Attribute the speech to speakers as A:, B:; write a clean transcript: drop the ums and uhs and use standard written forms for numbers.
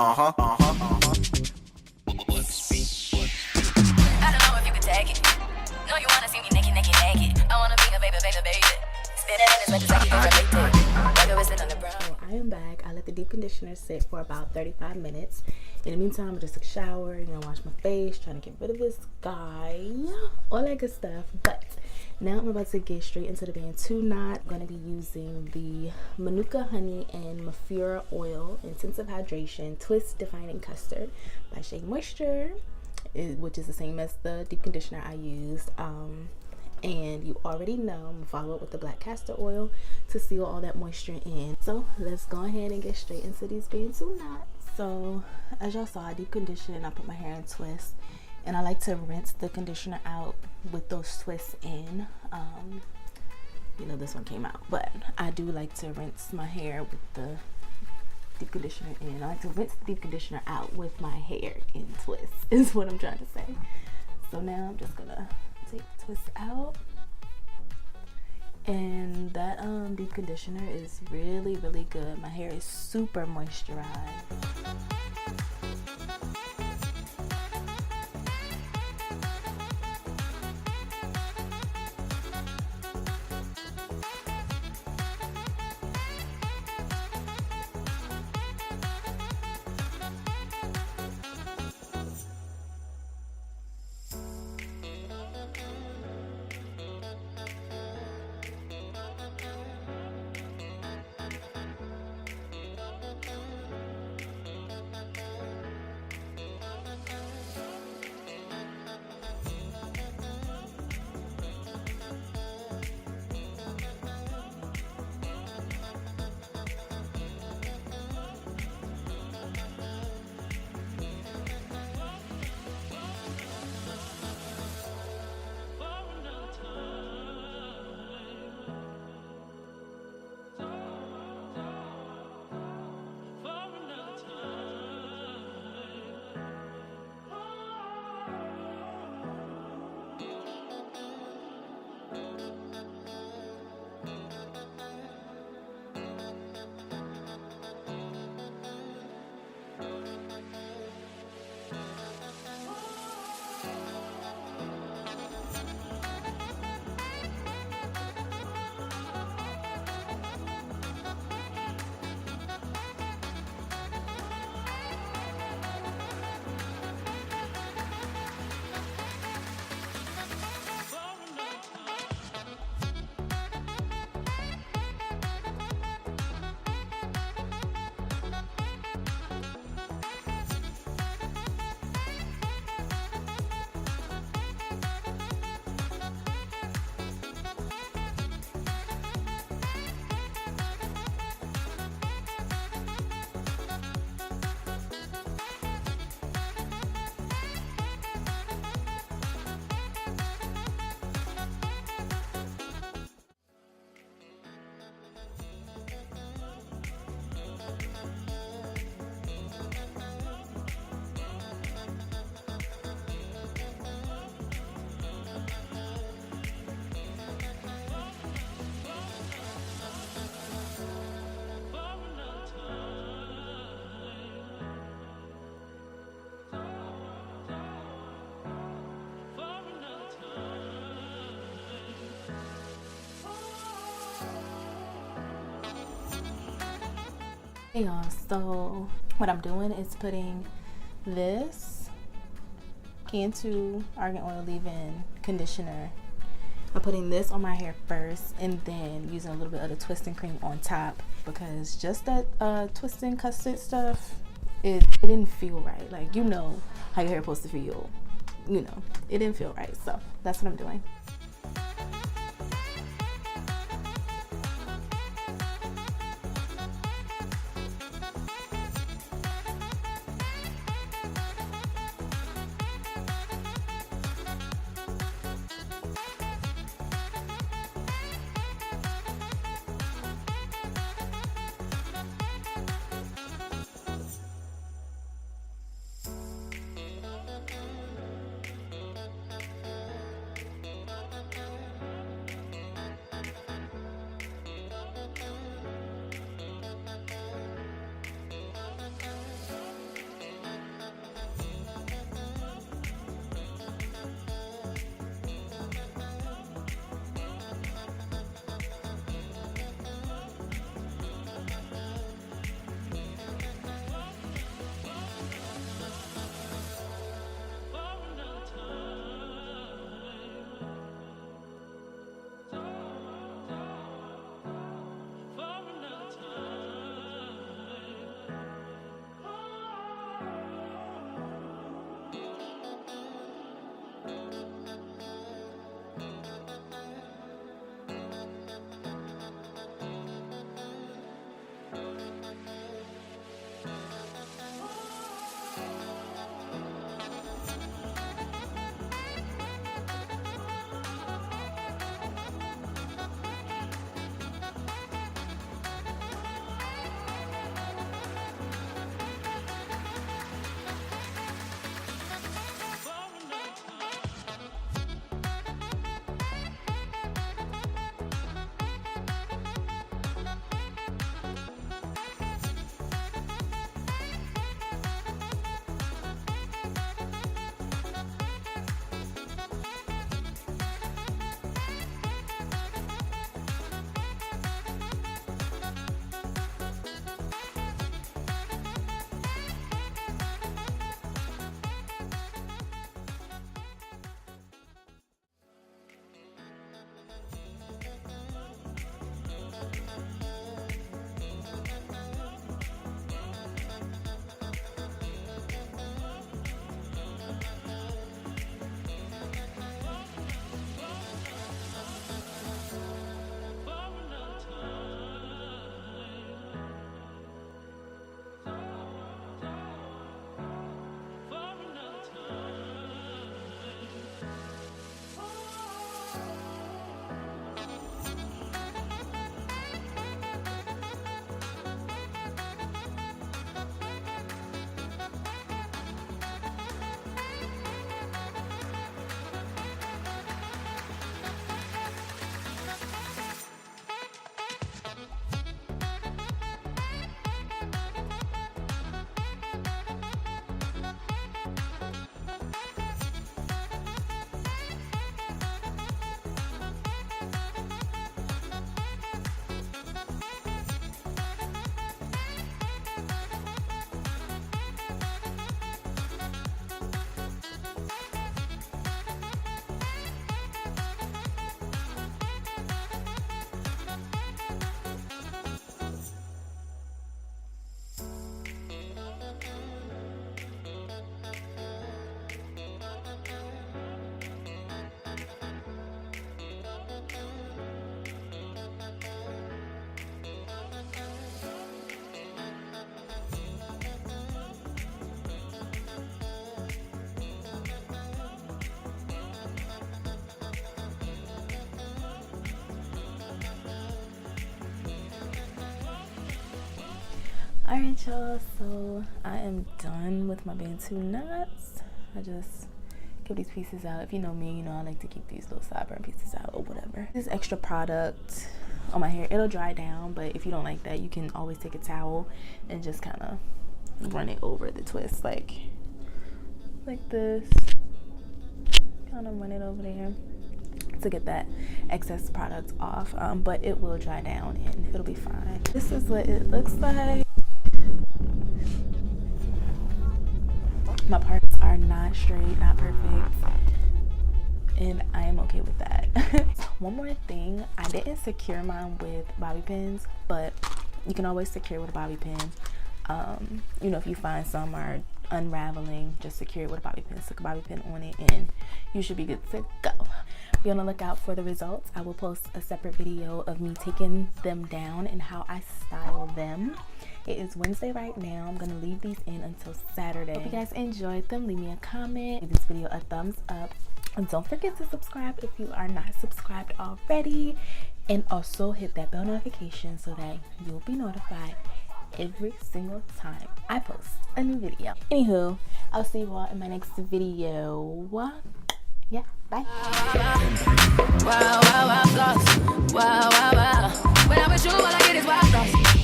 A: Uh-huh.
B: I don't know if you can take it. No, you wanna see me naked, naked, naked. I wanna be a baby, baby, baby. Spinning in his legs like he gets a like I was sitting on the brown.
C: So I am back. I let the deep conditioner sit for about 35 minutes. In the meantime, I just took a shower, wash my face, trying to get rid of this guy, all that good stuff. But now I'm about to get straight into the Bantu knot. I'm going to be using the Manuka honey and Mafura oil intensive hydration twist defining custard by Shea Moisture, which is the same as the deep conditioner I used. And you already know I'm gonna follow up with the black castor oil to seal all that moisture in. So let's go ahead and get straight into these Bantu knots. So as y'all saw, I deep condition and I put my hair in twists, and I like to rinse the conditioner out with those twists in. This one came out, but I do like to rinse my hair with the deep conditioner in. I like to rinse the deep conditioner out with my hair in twists is what I'm trying to say. So now I'm just gonna take the twist out, and that deep conditioner is really good. My hair is super moisturized. Hey y'all, so what I'm doing is putting this Bantu argan oil leave-in conditioner. I'm putting this on my hair first, and then using a little bit of the twisting cream on top, because just that twisting custard stuff, it didn't feel right. Like, how your hair supposed to feel. It didn't feel right. So that's what I'm doing. Alright y'all, so I am done with my Bantu knots. I just give these pieces out. If you know me, you know I like to keep these little sideburn pieces out or whatever. This extra product on my hair, it'll dry down, but if you don't like that, you can always take a towel and just kind of run it over the twist like this. Kind of run it over there to get that excess product off, but it will dry down and it'll be fine. This is what it looks like. My parts are not straight, not perfect, and I am okay with that. One more thing, I didn't secure mine with bobby pins, but you can always secure with a bobby pin. You know, if you find some are unraveling, just secure it with a bobby pin, stick a bobby pin on it, and you should be good to go. Be on the lookout for the results. I will post a separate video of me taking them down and how I style them. It is Wednesday right now. I'm gonna leave these in until Saturday. Hope you guys enjoyed them. Leave me a comment, give this video a thumbs up, and don't forget to subscribe if you are not subscribed already, and also hit that bell notification so that you'll be notified every single time I post a new video. Anywho, I'll see you all in my next video. Yeah, bye.
B: Wow, wow, wow, wow. When I'm with you, all I get is wild thoughts.